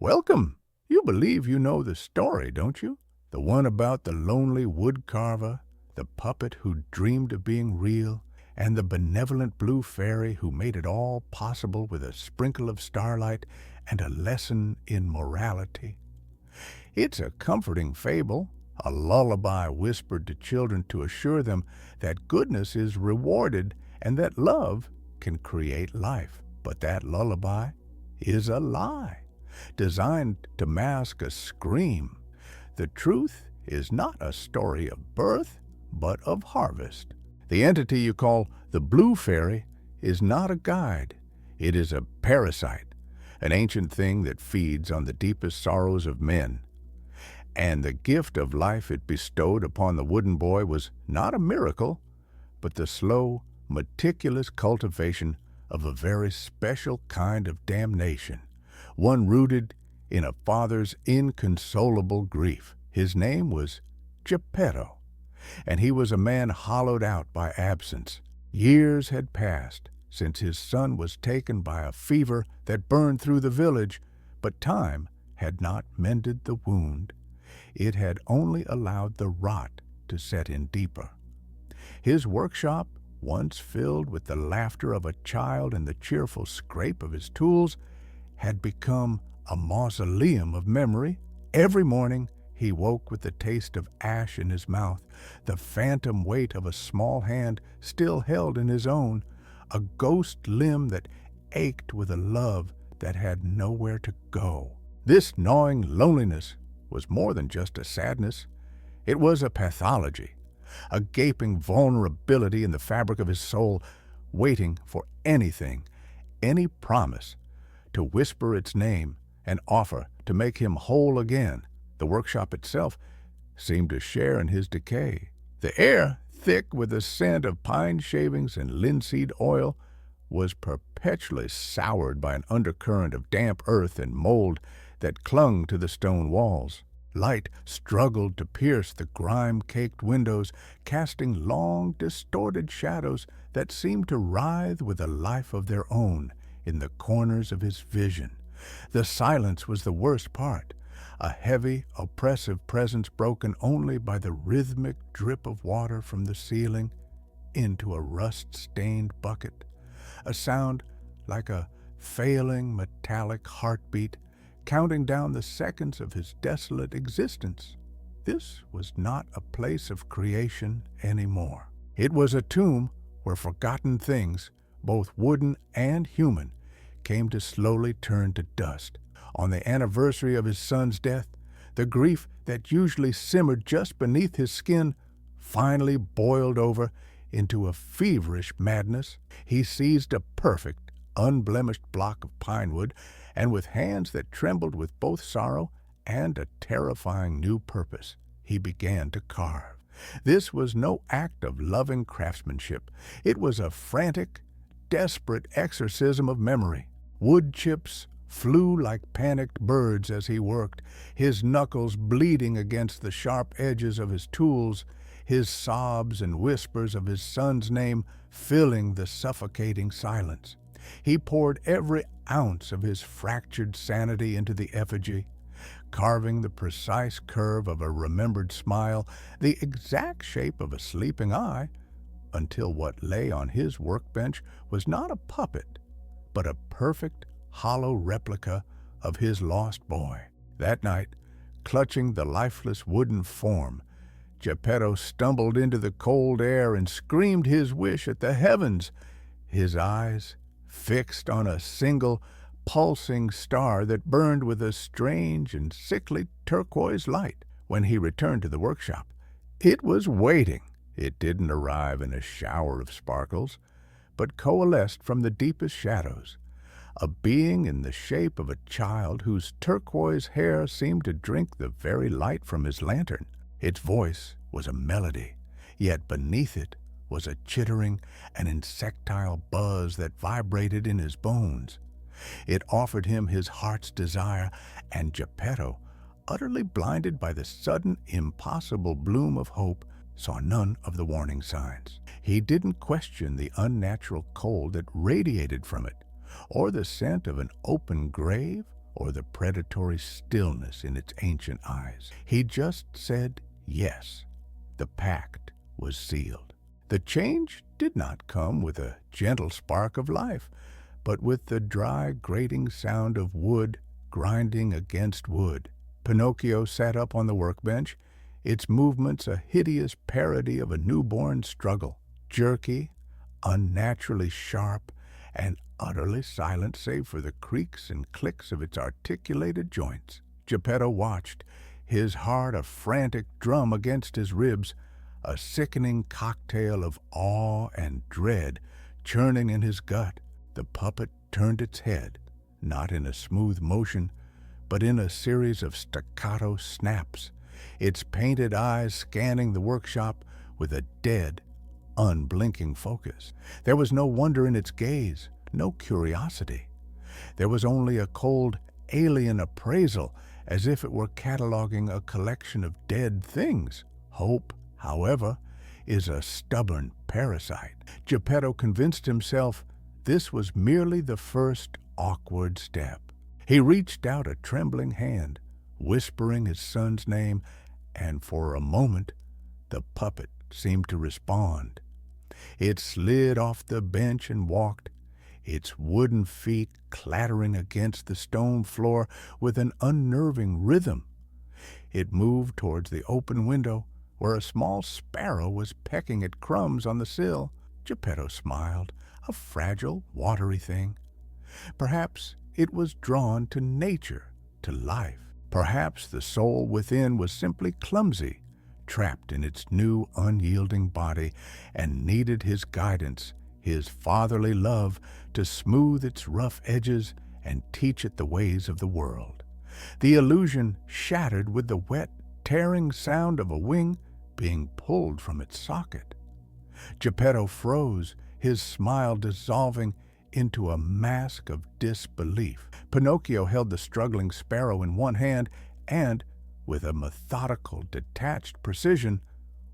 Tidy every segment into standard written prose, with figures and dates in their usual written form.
Welcome! You believe you know the story, don't you? The one about the lonely woodcarver, the puppet who dreamed of being real, and the benevolent blue fairy who made it all possible with a sprinkle of starlight and a lesson in morality. It's a comforting fable, a lullaby whispered to children to assure them that goodness is rewarded and that love can create life. But that lullaby is a lie, designed to mask a scream. The truth is not a story of birth, but of harvest. The entity you call the blue fairy is not a guide. It is a parasite, an ancient thing that feeds on the deepest sorrows of men. And the gift of life it bestowed upon the wooden boy was not a miracle, but the slow, meticulous cultivation of a very special kind of damnation, one rooted in a father's inconsolable grief. His name was Geppetto, and he was a man hollowed out by absence. Years had passed since his son was taken by a fever that burned through the village, but time had not mended the wound. It had only allowed the rot to set in deeper. His workshop, once filled with the laughter of a child and the cheerful scrape of his tools, had become a mausoleum of memory. Every morning he woke with the taste of ash in his mouth, the phantom weight of a small hand still held in his own, a ghost limb that ached with a love that had nowhere to go. This gnawing loneliness was more than just a sadness. It was a pathology, a gaping vulnerability in the fabric of his soul, waiting for anything, any promise, to whisper its name and offer to make him whole again. The workshop itself seemed to share in his decay. The air, thick with the scent of pine shavings and linseed oil, was perpetually soured by an undercurrent of damp earth and mold that clung to the stone walls. Light struggled to pierce the grime-caked windows, casting long, distorted shadows that seemed to writhe with a life of their own in the corners of his vision. The silence was the worst part, a heavy, oppressive presence broken only by the rhythmic drip of water from the ceiling into a rust-stained bucket, a sound like a failing metallic heartbeat counting down the seconds of his desolate existence. This was not a place of creation anymore. It was a tomb where forgotten things, both wooden and human, came to slowly turn to dust. On the anniversary of his son's death, the grief that usually simmered just beneath his skin finally boiled over into a feverish madness. He seized a perfect, unblemished block of pine wood, and with hands that trembled with both sorrow and a terrifying new purpose, he began to carve. This was no act of loving craftsmanship. It was a frantic, desperate exorcism of memory. Wood chips flew like panicked birds as he worked, his knuckles bleeding against the sharp edges of his tools, his sobs and whispers of his son's name filling the suffocating silence. He poured every ounce of his fractured sanity into the effigy, carving the precise curve of a remembered smile, the exact shape of a sleeping eye, until what lay on his workbench was not a puppet, but a perfect, hollow replica of his lost boy. That night, clutching the lifeless wooden form, Geppetto stumbled into the cold air and screamed his wish at the heavens, his eyes fixed on a single, pulsing star that burned with a strange and sickly turquoise light. When he returned to the workshop, it was waiting. It didn't arrive in a shower of sparkles, but coalesced from the deepest shadows, a being in the shape of a child whose turquoise hair seemed to drink the very light from his lantern. Its voice was a melody, yet beneath it was a chittering and insectile buzz that vibrated in his bones. It offered him his heart's desire, and Geppetto, utterly blinded by the sudden, impossible bloom of hope, saw none of the warning signs. He didn't question the unnatural cold that radiated from it, or the scent of an open grave, or the predatory stillness in its ancient eyes. He just said yes. The pact was sealed. The change did not come with a gentle spark of life, but with the dry, grating sound of wood grinding against wood. Pinocchio sat up on the workbench, its movements a hideous parody of a newborn struggle, jerky, unnaturally sharp, and utterly silent save for the creaks and clicks of its articulated joints. Geppetto watched, his heart a frantic drum against his ribs, a sickening cocktail of awe and dread churning in his gut. The puppet turned its head, not in a smooth motion, but in a series of staccato snaps, its painted eyes scanning the workshop with a dead, unblinking focus. There was no wonder in its gaze, no curiosity. There was only a cold, alien appraisal, as if it were cataloging a collection of dead things. Hope, however, is a stubborn parasite. Geppetto convinced himself this was merely the first awkward step. He reached out a trembling hand, whispering his son's name, and for a moment the puppet seemed to respond. It slid off the bench and walked, its wooden feet clattering against the stone floor with an unnerving rhythm. It moved towards the open window, where a small sparrow was pecking at crumbs on the sill. Geppetto smiled, a fragile, watery thing. Perhaps it was drawn to nature, to life. Perhaps the soul within was simply clumsy, trapped in its new, unyielding body, and needed his guidance, his fatherly love, to smooth its rough edges and teach it the ways of the world. The illusion shattered with the wet, tearing sound of a wing being pulled from its socket. Geppetto froze, his smile dissolving into a mask of disbelief. Pinocchio held the struggling sparrow in one hand and, with a methodical, detached precision,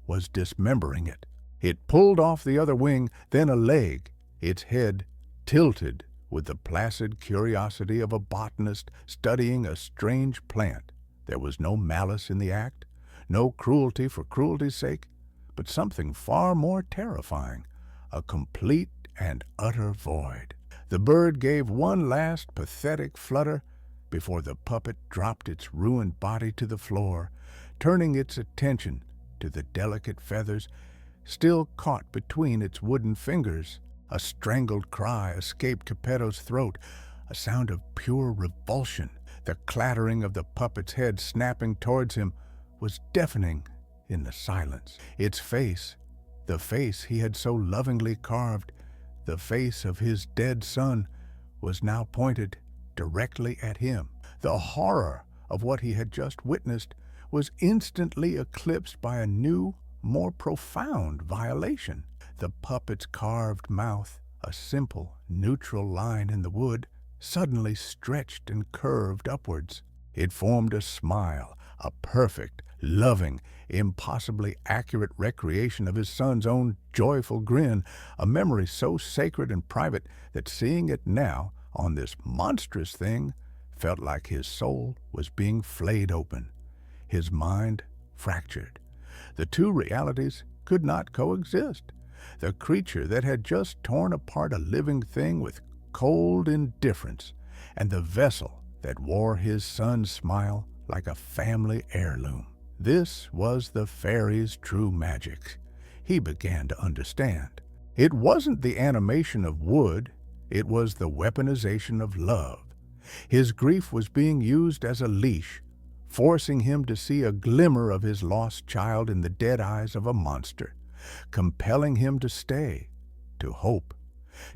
was dismembering it. It pulled off the other wing, then a leg, its head tilted with the placid curiosity of a botanist studying a strange plant. There was no malice in the act, no cruelty for cruelty's sake, but something far more terrifying, a complete and utter void. The bird gave one last pathetic flutter before the puppet dropped its ruined body to the floor, turning its attention to the delicate feathers still caught between its wooden fingers. A strangled cry escaped Geppetto's throat, a sound of pure revulsion. The clattering of the puppet's head snapping towards him was deafening in the silence. Its face, the face he had so lovingly carved, the face of his dead son, was now pointed directly at him. The horror of what he had just witnessed was instantly eclipsed by a new, more profound violation. The puppet's carved mouth, a simple, neutral line in the wood, suddenly stretched and curved upwards. It formed a smile, a perfect, loving, impossibly accurate recreation of his son's own joyful grin, a memory so sacred and private that seeing it now on this monstrous thing felt like his soul was being flayed open, his mind fractured. The two realities could not coexist. The creature that had just torn apart a living thing with cold indifference, and the vessel that wore his son's smile like a family heirloom. This was the fairy's true magic. He began to understand. It wasn't the animation of wood, it was the weaponization of love. His grief was being used as a leash, forcing him to see a glimmer of his lost child in the dead eyes of a monster, compelling him to stay, to hope,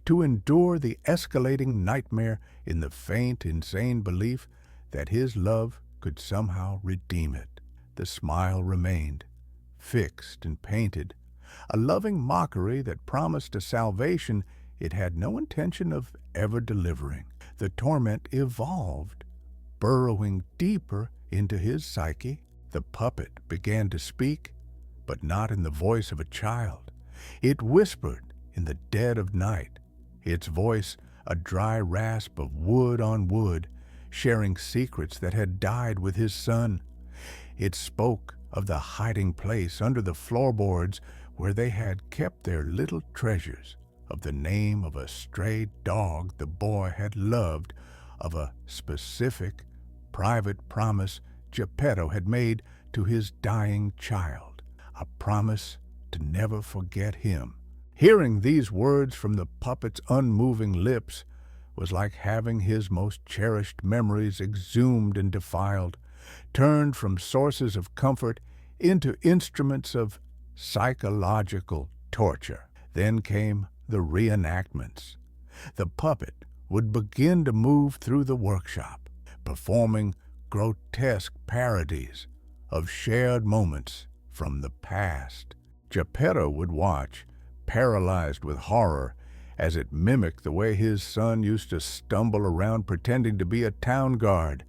to endure the escalating nightmare in the faint, insane belief that his love could somehow redeem it. The smile remained, fixed and painted, a loving mockery that promised a salvation it had no intention of ever delivering. The torment evolved, burrowing deeper into his psyche. The puppet began to speak, but not in the voice of a child. It whispered in the dead of night, its voice a dry rasp of wood on wood, sharing secrets that had died with his son. It spoke of the hiding place under the floorboards where they had kept their little treasures, of the name of a stray dog the boy had loved, of a specific, private promise Geppetto had made to his dying child, a promise to never forget him. Hearing these words from the puppet's unmoving lips was like having his most cherished memories exhumed and defiled, turned from sources of comfort into instruments of psychological torture. Then came the reenactments. The puppet would begin to move through the workshop, performing grotesque parodies of shared moments from the past. Geppetto would watch, paralyzed with horror, as it mimicked the way his son used to stumble around pretending to be a town guard,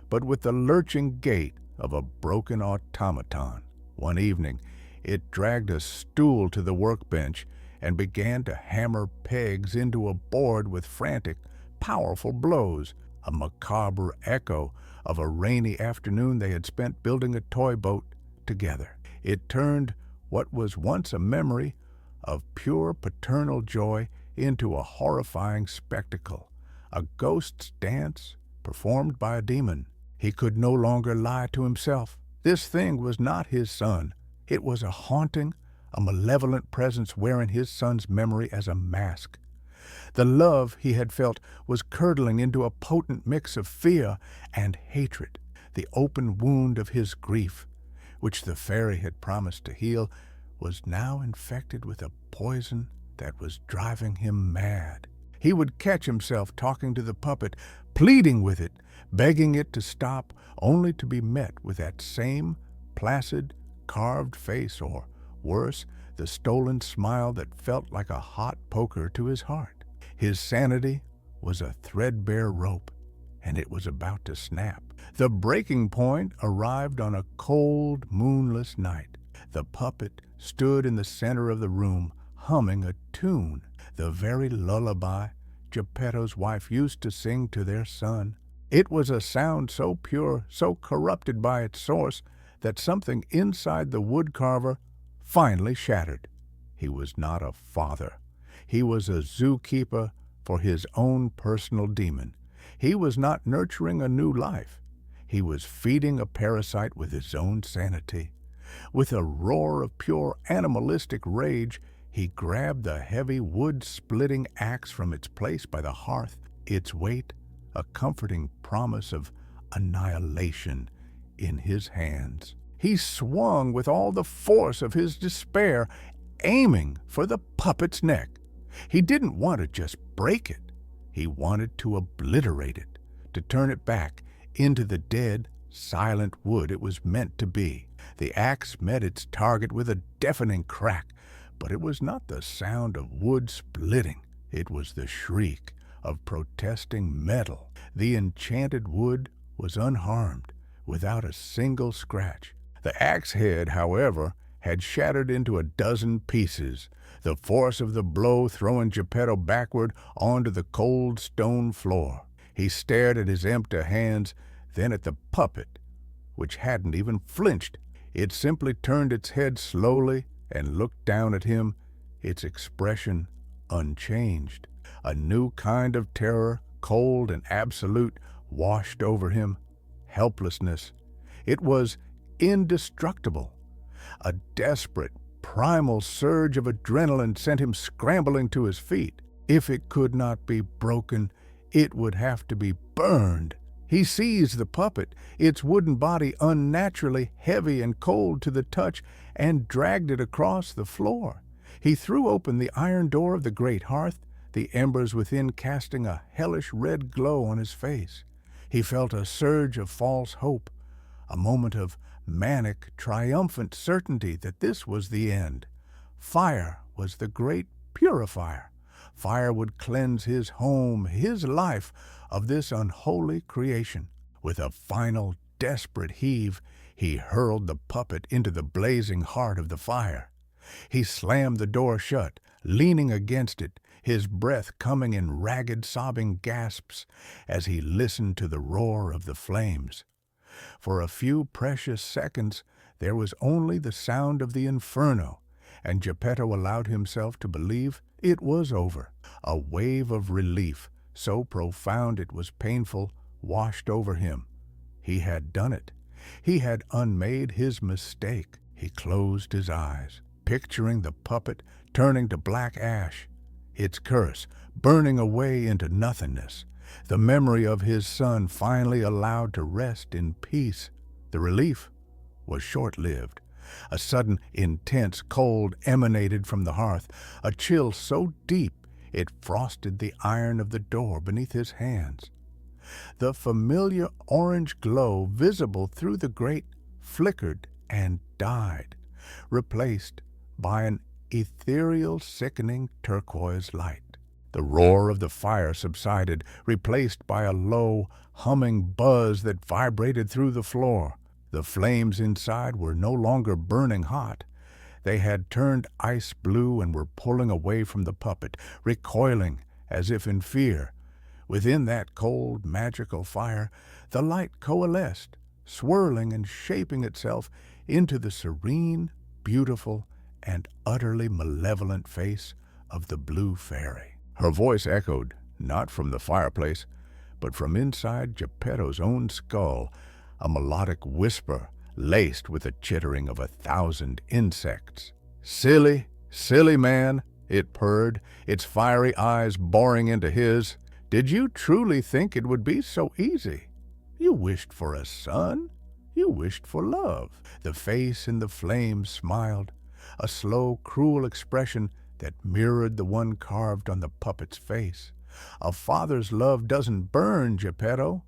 but with the lurching gait of a broken automaton. One evening, it dragged a stool to the workbench and began to hammer pegs into a board with frantic, powerful blows, a macabre echo of a rainy afternoon they had spent building a toy boat together. It turned what was once a memory of pure paternal joy into a horrifying spectacle, a ghost's dance performed by a demon. He could no longer lie to himself. This thing was not his son. It was a haunting, a malevolent presence wearing his son's memory as a mask. The love he had felt was curdling into a potent mix of fear and hatred. The open wound of his grief, which the fairy had promised to heal, was now infected with a poison that was driving him mad. He would catch himself talking to the puppet, pleading with it, begging it to stop, only to be met with that same placid, carved face, or, worse, the stolen smile that felt like a hot poker to his heart. His sanity was a threadbare rope, and it was about to snap. The breaking point arrived on a cold, moonless night. The puppet stood in the center of the room, humming a tune, the very lullaby Geppetto's wife used to sing to their son. It was a sound so pure, so corrupted by its source, that something inside the woodcarver finally shattered. He was not a father. He was a zookeeper for his own personal demon. He was not nurturing a new life. He was feeding a parasite with his own sanity. With a roar of pure animalistic rage, he grabbed the heavy wood-splitting axe from its place by the hearth, its weight a comforting promise of annihilation in his hands. He swung with all the force of his despair, aiming for the puppet's neck. He didn't want to just break it. He wanted to obliterate it, to turn it back into the dead, silent wood it was meant to be. The axe met its target with a deafening crack, but it was not the sound of wood splitting. It was the shriek of protesting metal. The enchanted wood was unharmed, without a single scratch. The axe head, however, had shattered into a dozen pieces, the force of the blow throwing Geppetto backward onto the cold stone floor. He stared at his empty hands, then at the puppet, which hadn't even flinched. It simply turned its head slowly and looked down at him, its expression unchanged. A new kind of terror, cold and absolute, washed over him. Helplessness. It was indestructible. A desperate, primal surge of adrenaline sent him scrambling to his feet. If it could not be broken, it would have to be burned. He seized the puppet, its wooden body unnaturally heavy and cold to the touch, and dragged it across the floor. He threw open the iron door of the great hearth, the embers within casting a hellish red glow on his face. He felt a surge of false hope, a moment of manic, triumphant certainty that this was the end. Fire was the great purifier. Fire would cleanse his home, his life, of this unholy creation. With a final, desperate heave, he hurled the puppet into the blazing heart of the fire. He slammed the door shut, leaning against it, his breath coming in ragged, sobbing gasps as he listened to the roar of the flames. For a few precious seconds there was only the sound of the inferno, and Geppetto allowed himself to believe it was over. A wave of relief, so profound it was painful, washed over him. He had done it. He had unmade his mistake. He closed his eyes, picturing the puppet turning to black ash, its curse burning away into nothingness, the memory of his son finally allowed to rest in peace. The relief was short-lived. A sudden, intense cold emanated from the hearth, a chill so deep it frosted the iron of the door beneath his hands. The familiar orange glow visible through the grate flickered and died, replaced by an ethereal, sickening turquoise light. The roar of the fire subsided, replaced by a low, humming buzz that vibrated through the floor. The flames inside were no longer burning hot. They had turned ice blue and were pulling away from the puppet, recoiling as if in fear. Within that cold, magical fire, the light coalesced, swirling and shaping itself into the serene, beautiful, and utterly malevolent face of the blue fairy. Her voice echoed, not from the fireplace, but from inside Geppetto's own skull, a melodic whisper laced with the chittering of 1,000 insects. "Silly, silly man," it purred, its fiery eyes boring into his. "Did you truly think it would be so easy? You wished for a son. You wished for love." The face in the flames smiled, a slow, cruel expression that mirrored the one carved on the puppet's face. "A father's love doesn't burn, Geppetto.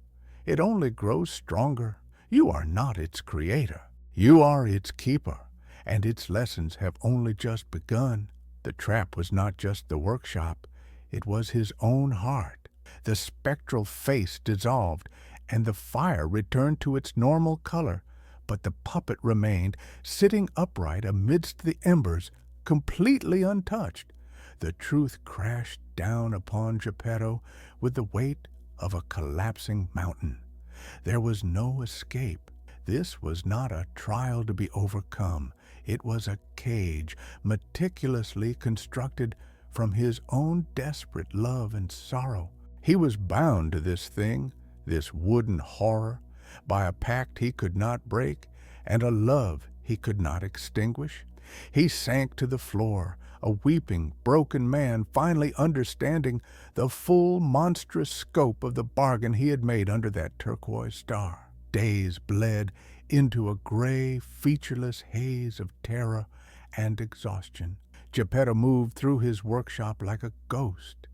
It only grows stronger. You are not its creator. You are its keeper, and its lessons have only just begun." The trap was not just the workshop. It was his own heart. The spectral face dissolved, and the fire returned to its normal color, but the puppet remained, sitting upright amidst the embers, completely untouched. The truth crashed down upon Geppetto with the weight of a collapsing mountain. There was no escape. This was not a trial to be overcome. It was a cage meticulously constructed from his own desperate love and sorrow. He was bound to this thing, this wooden horror, by a pact he could not break and a love he could not extinguish. He sank to the floor, a weeping, broken man, finally understanding the full, monstrous scope of the bargain he had made under that turquoise star. Days bled into a gray, featureless haze of terror and exhaustion. Geppetto moved through his workshop like a ghost,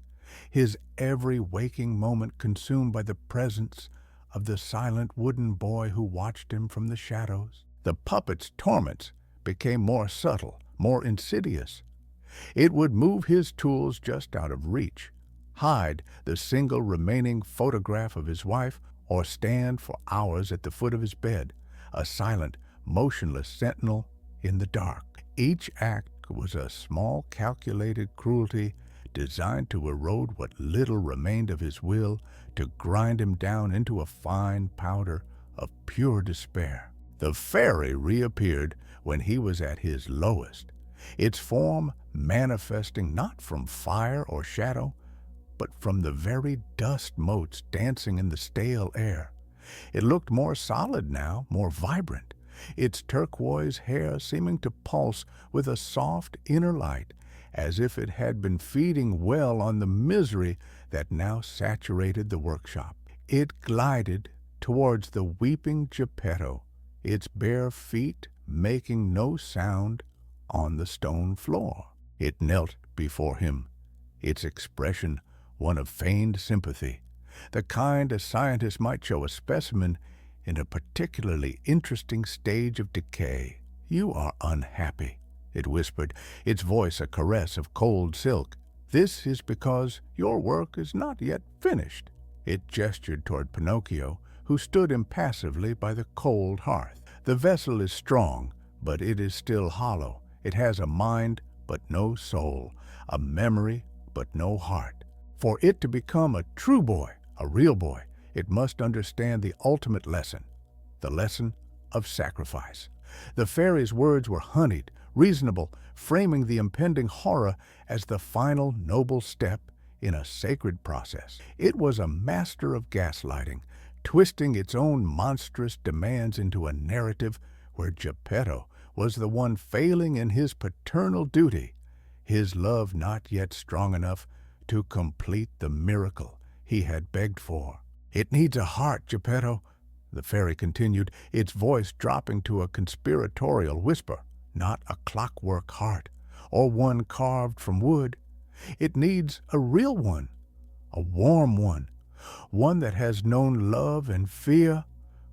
his every waking moment consumed by the presence of the silent wooden boy who watched him from the shadows. The puppet's torments became more subtle, more insidious. It would move his tools just out of reach, hide the single remaining photograph of his wife, or stand for hours at the foot of his bed, a silent, motionless sentinel in the dark. Each act was a small, calculated cruelty designed to erode what little remained of his will, to grind him down into a fine powder of pure despair. The fairy reappeared when he was at his lowest, its form manifesting not from fire or shadow, but from the very dust motes dancing in the stale air. It looked more solid now, more vibrant, its turquoise hair seeming to pulse with a soft inner light, as if it had been feeding well on the misery that now saturated the workshop. It glided towards the weeping Geppetto, its bare feet making no sound on the stone floor. It knelt before him, its expression one of feigned sympathy, the kind a scientist might show a specimen in a particularly interesting stage of decay. "You are unhappy," it whispered, its voice a caress of cold silk. "This is because your work is not yet finished." It gestured toward Pinocchio, who stood impassively by the cold hearth. "The vessel is strong, but it is still hollow. It has a mind, but no soul, a memory, but no heart. For it to become a true boy, a real boy, it must understand the ultimate lesson, the lesson of sacrifice. The fairy's words were honeyed, reasonable, framing the impending horror as the final noble step in a sacred process. It was a master of gaslighting, twisting its own monstrous demands into a narrative where Geppetto was the one failing in his paternal duty, his love not yet strong enough to complete the miracle he had begged for. "It needs a heart, Geppetto," the fairy continued, its voice dropping to a conspiratorial whisper. "Not a clockwork heart, or one carved from wood. It needs a real one, a warm one that has known love and fear,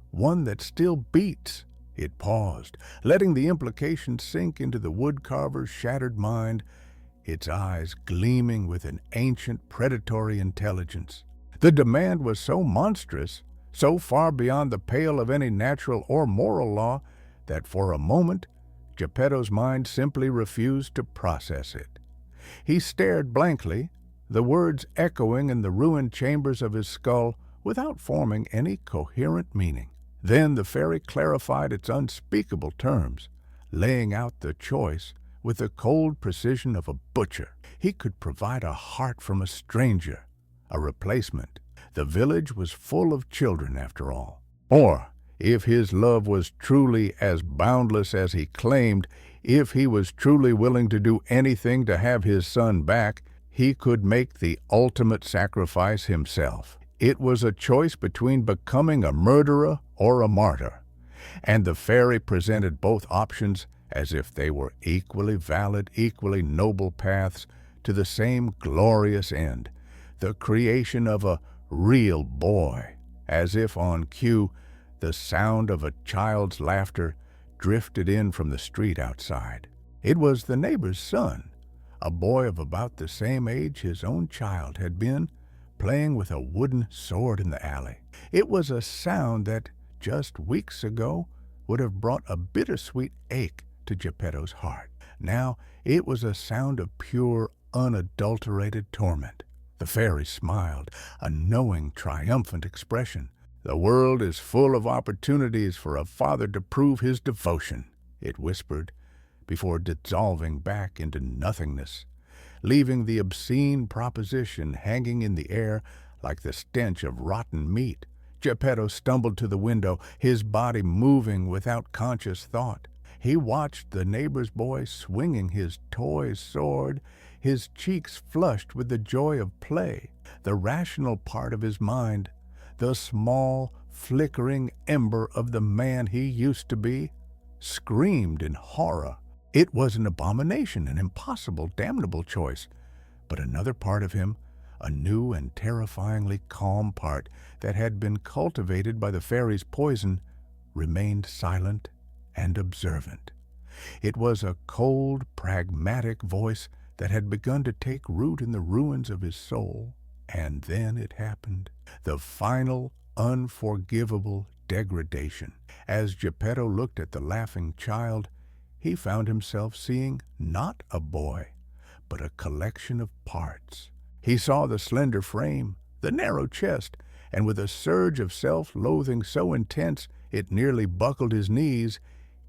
one that still beats." It paused, letting the implication sink into the woodcarver's shattered mind, its eyes gleaming with an ancient predatory intelligence. The demand was so monstrous, so far beyond the pale of any natural or moral law, that for a moment Geppetto's mind simply refused to process it. He stared blankly, the words echoing in the ruined chambers of his skull without forming any coherent meaning. Then the fairy clarified its unspeakable terms, laying out the choice with the cold precision of a butcher. He could provide a heart from a stranger, a replacement. The village was full of children, after all. Or, if his love was truly as boundless as he claimed, if he was truly willing to do anything to have his son back, he could make the ultimate sacrifice himself. It was a choice between becoming a murderer or a martyr, and the fairy presented both options as if they were equally valid, equally noble paths to the same glorious end, the creation of a real boy. As if on cue, the sound of a child's laughter drifted in from the street outside. It was the neighbor's son, a boy of about the same age his own child had been, playing with a wooden sword in the alley. It was a sound that, just weeks ago, would have brought a bittersweet ache to Geppetto's heart. Now it was a sound of pure, unadulterated torment. The fairy smiled, a knowing, triumphant expression. "The world is full of opportunities for a father to prove his devotion," it whispered, before dissolving back into nothingness, leaving the obscene proposition hanging in the air like the stench of rotten meat. Geppetto stumbled to the window, his body moving without conscious thought. He watched the neighbor's boy swinging his toy sword, his cheeks flushed with the joy of play. The rational part of his mind, the small, flickering ember of the man he used to be, screamed in horror. It was an abomination, an impossible, damnable choice. But another part of him, a new and terrifyingly calm part that had been cultivated by the fairy's poison, remained silent and observant. It was a cold, pragmatic voice that had begun to take root in the ruins of his soul. And then it happened, the final, unforgivable degradation. As Geppetto looked at the laughing child, he found himself seeing not a boy, but a collection of parts. He saw the slender frame, the narrow chest, and with a surge of self-loathing so intense it nearly buckled his knees,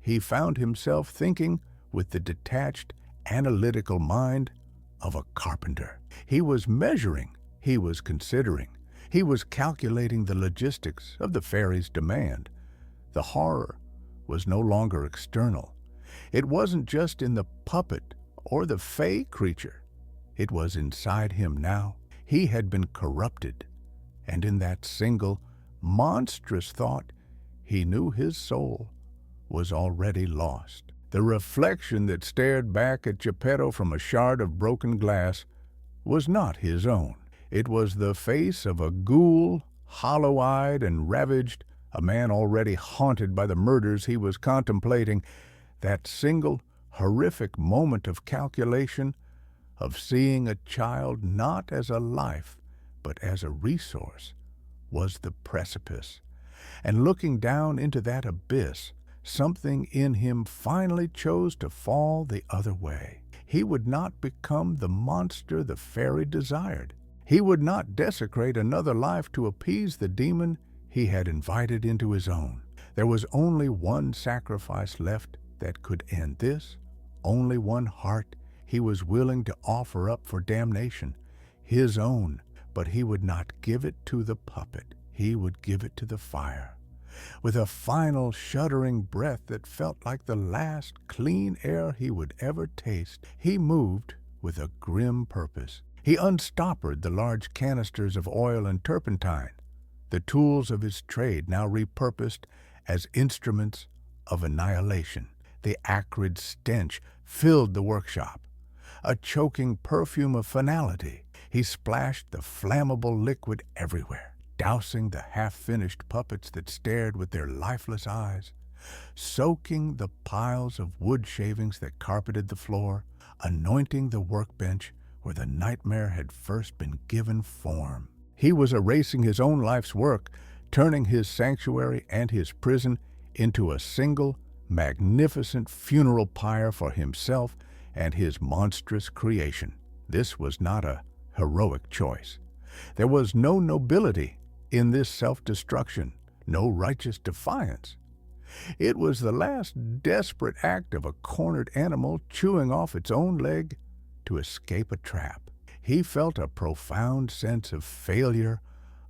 he found himself thinking with the detached, analytical mind of a carpenter. He was measuring, he was considering, he was calculating the logistics of the fairy's demand. The horror was no longer external. It wasn't just in the puppet or the fey creature. It was inside him now. He had been corrupted, and in that single, monstrous thought, he knew his soul was already lost. The reflection that stared back at Geppetto from a shard of broken glass was not his own. It was the face of a ghoul, hollow-eyed and ravaged, a man already haunted by the murders he was contemplating. That single, horrific moment of calculation, of seeing a child not as a life, but as a resource, was the precipice. And looking down into that abyss, something in him finally chose to fall the other way. he would not become the monster the fairy desired. He would not desecrate another life to appease the demon he had invited into his own. There was only one sacrifice left that could end this, only one heart he was willing to offer up for damnation, his own, but he would not give it to the puppet. He would give it to the fire. With a final shuddering breath that felt like the last clean air he would ever taste, he moved with a grim purpose. He unstoppered the large canisters of oil and turpentine, the tools of his trade now repurposed as instruments of annihilation. The acrid stench filled the workshop, a choking perfume of finality. He splashed the flammable liquid everywhere, dousing the half-finished puppets that stared with their lifeless eyes, soaking the piles of wood shavings that carpeted the floor, anointing the workbench where the nightmare had first been given form. He was erasing his own life's work, turning his sanctuary and his prison into a single, magnificent funeral pyre for himself and his monstrous creation. This was not a heroic choice. There was no nobility in this self-destruction, no righteous defiance. It was the last desperate act of a cornered animal chewing off its own leg to escape a trap. He felt a profound sense of failure,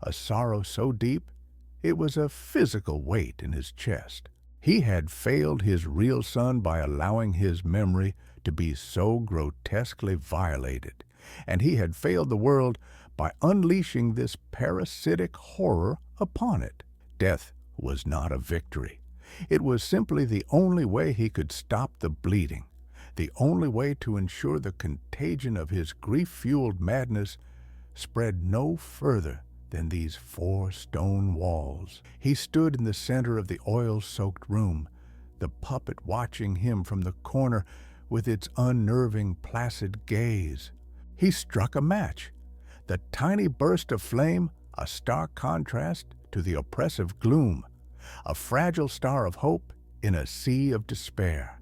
a sorrow so deep it was a physical weight in his chest. He had failed his real son by allowing his memory to be so grotesquely violated, and he had failed the world by unleashing this parasitic horror upon it. Death was not a victory. It was simply the only way he could stop the bleeding, the only way to ensure the contagion of his grief-fueled madness spread no further than these 4 stone walls. He stood in the center of the oil-soaked room, the puppet watching him from the corner with its unnerving, placid gaze. He struck a match. The tiny burst of flame, a stark contrast to the oppressive gloom, a fragile star of hope in a sea of despair.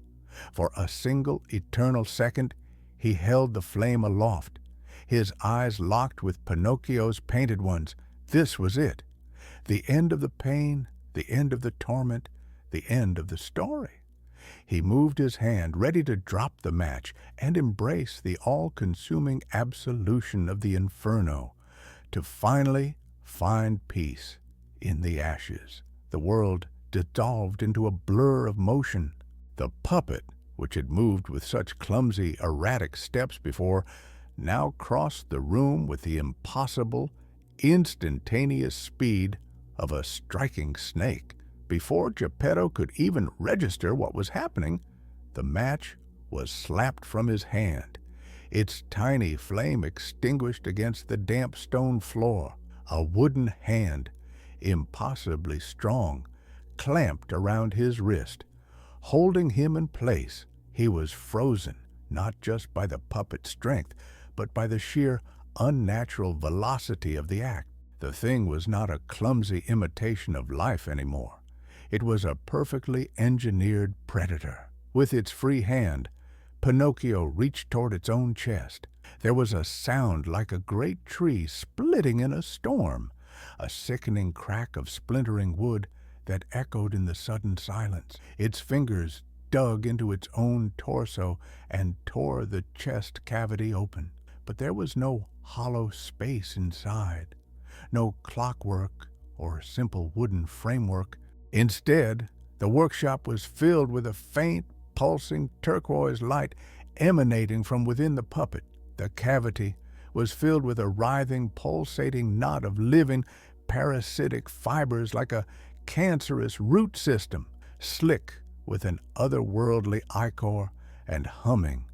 For a single eternal second, he held the flame aloft, his eyes locked with Pinocchio's painted ones. This was it. The end of the pain, the end of the torment, the end of the story. He moved his hand, ready to drop the match and embrace the all-consuming absolution of the inferno, to finally find peace in the ashes. The world dissolved into a blur of motion. The puppet, which had moved with such clumsy, erratic steps before, now crossed the room with the impossible, instantaneous speed of a striking snake. Before Geppetto could even register what was happening, the match was slapped from his hand, its tiny flame extinguished against the damp stone floor. A wooden hand, impossibly strong, clamped around his wrist, holding him in place. He was frozen, not just by the puppet's strength, but by the sheer unnatural velocity of the act. The thing was not a clumsy imitation of life anymore. It was a perfectly engineered predator. With its free hand, Pinocchio reached toward its own chest. There was a sound like a great tree splitting in a storm, a sickening crack of splintering wood that echoed in the sudden silence. Its fingers dug into its own torso and tore the chest cavity open. But there was no hollow space inside, no clockwork or simple wooden framework. Instead, the workshop was filled with a faint, pulsing turquoise light emanating from within the puppet. The cavity was filled with a writhing, pulsating knot of living, parasitic fibers like a cancerous root system, slick with an otherworldly ichor and humming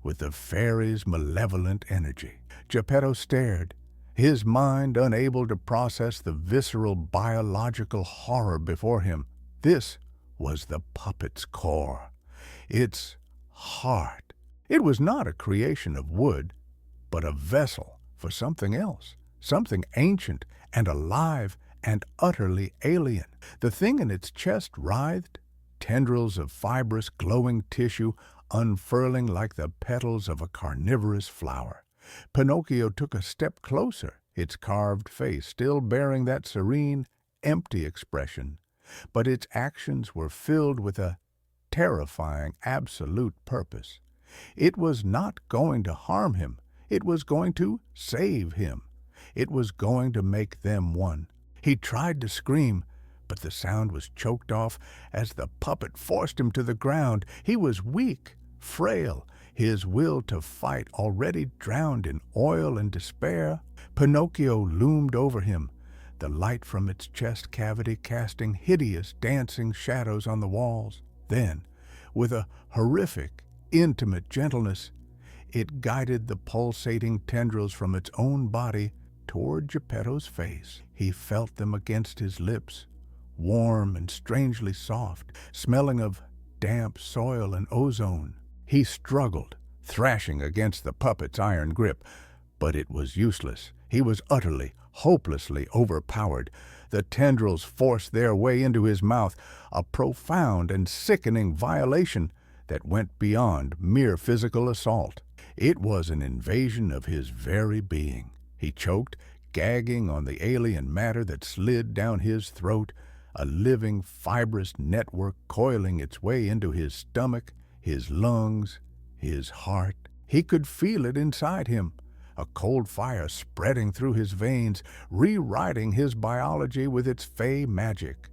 with the fairy's malevolent energy. Geppetto stared, his mind unable to process the visceral biological horror before him. This was the puppet's core, its heart. It was not a creation of wood, but a vessel for something else, something ancient and alive and utterly alien. The thing in its chest writhed, tendrils of fibrous, glowing tissue unfurling like the petals of a carnivorous flower. Pinocchio took a step closer, its carved face still bearing that serene, empty expression. But its actions were filled with a terrifying, absolute purpose. It was not going to harm him. It was going to save him. It was going to make them one. He tried to scream, but the sound was choked off as the puppet forced him to the ground. He was weak, frail, his will to fight already drowned in oil and despair. Pinocchio loomed over him, the light from its chest cavity casting hideous dancing shadows on the walls. Then, with a horrific, intimate gentleness, it guided the pulsating tendrils from its own body toward Geppetto's face. He felt them against his lips, warm and strangely soft, smelling of damp soil and ozone. He struggled, thrashing against the puppet's iron grip, but it was useless. He was utterly, hopelessly overpowered. The tendrils forced their way into his mouth, a profound and sickening violation that went beyond mere physical assault. It was an invasion of his very being. He choked, gagging on the alien matter that slid down his throat, a living, fibrous network coiling its way into his stomach, his lungs, his heart. He could feel it inside him, a cold fire spreading through his veins, rewriting his biology with its fey magic.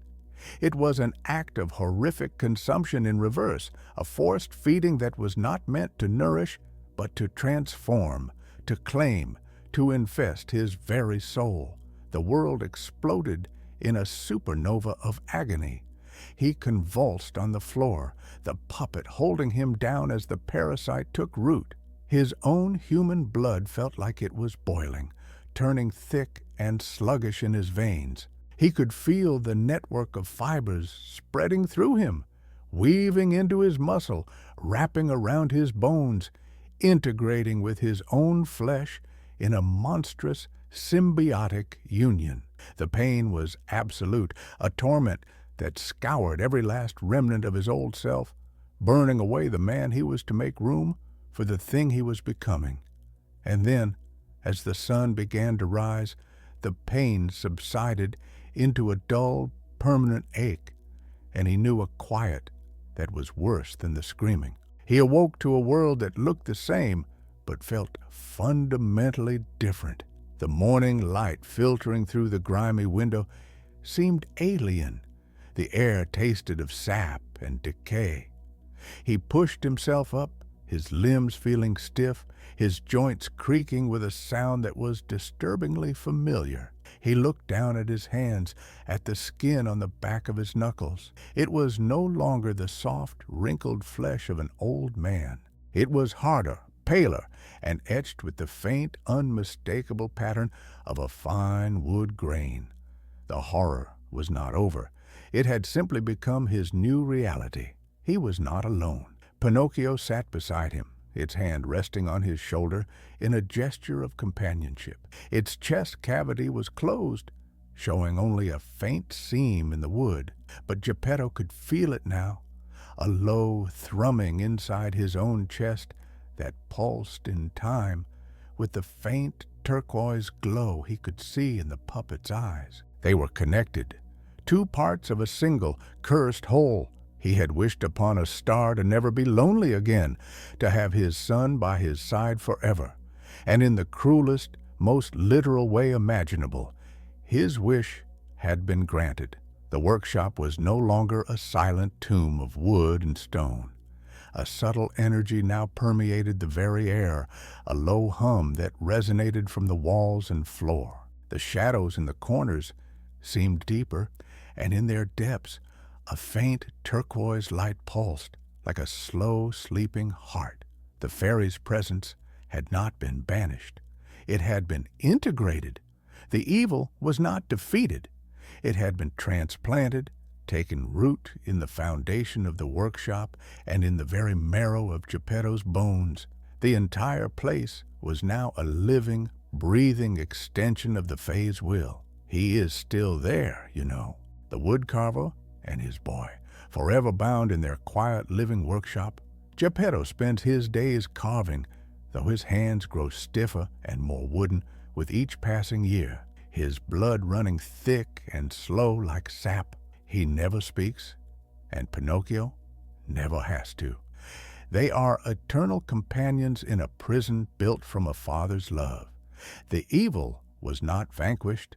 It was an act of horrific consumption in reverse, a forced feeding that was not meant to nourish, but to transform, to claim, to infest his very soul. The world exploded in a supernova of agony. He convulsed on the floor, the puppet holding him down as the parasite took root. His own human blood felt like it was boiling, turning thick and sluggish in his veins. He could feel the network of fibers spreading through him, weaving into his muscle, wrapping around his bones, integrating with his own flesh in a monstrous, symbiotic union. The pain was absolute, a torment that scoured every last remnant of his old self, burning away the man he was to make room for the thing he was becoming. And then, as the sun began to rise, the pain subsided into a dull, permanent ache, and he knew a quiet that was worse than the screaming. He awoke to a world that looked the same, but felt fundamentally different. The morning light filtering through the grimy window seemed alien. The air tasted of sap and decay. He pushed himself up, his limbs feeling stiff, his joints creaking with a sound that was disturbingly familiar. He looked down at his hands, at the skin on the back of his knuckles. It was no longer the soft, wrinkled flesh of an old man. It was harder, paler, and etched with the faint, unmistakable pattern of a fine wood grain. The horror was not over. It had simply become his new reality. He was not alone. Pinocchio sat beside him, its hand resting on his shoulder in a gesture of companionship. Its chest cavity was closed, showing only a faint seam in the wood, but Geppetto could feel it now, a low thrumming inside his own chest that pulsed in time with the faint turquoise glow he could see in the puppet's eyes. They were connected, two parts of a single, cursed whole. He had wished upon a star to never be lonely again, to have his son by his side forever. And in the cruelest, most literal way imaginable, his wish had been granted. The workshop was no longer a silent tomb of wood and stone. A subtle energy now permeated the very air, a low hum that resonated from the walls and floor. The shadows in the corners seemed deeper, and in their depths a faint turquoise light pulsed like a slow, sleeping heart. The fairy's presence had not been banished. It had been integrated. The evil was not defeated. It had been transplanted, taken root in the foundation of the workshop and in the very marrow of Geppetto's bones. The entire place was now a living, breathing extension of the Fae's will. He is still there, you know, the woodcarver and his boy, forever bound in their quiet living workshop Geppetto spends his days carving, though his hands grow stiffer and more wooden with each passing year, his blood running thick and slow like sap. He never speaks, and Pinocchio never has to. They are eternal companions in a prison built from a father's love. The evil was not vanquished.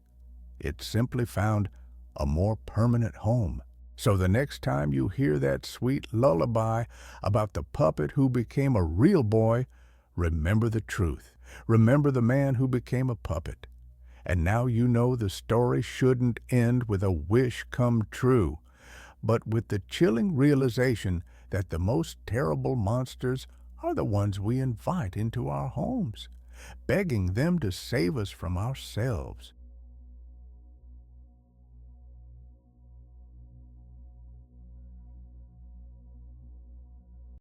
It simply found a more permanent home. So the next time you hear that sweet lullaby about the puppet who became a real boy, remember the truth. Remember the man who became a puppet. And now you know the story shouldn't end with a wish come true, but with the chilling realization that the most terrible monsters are the ones we invite into our homes, begging them to save us from ourselves.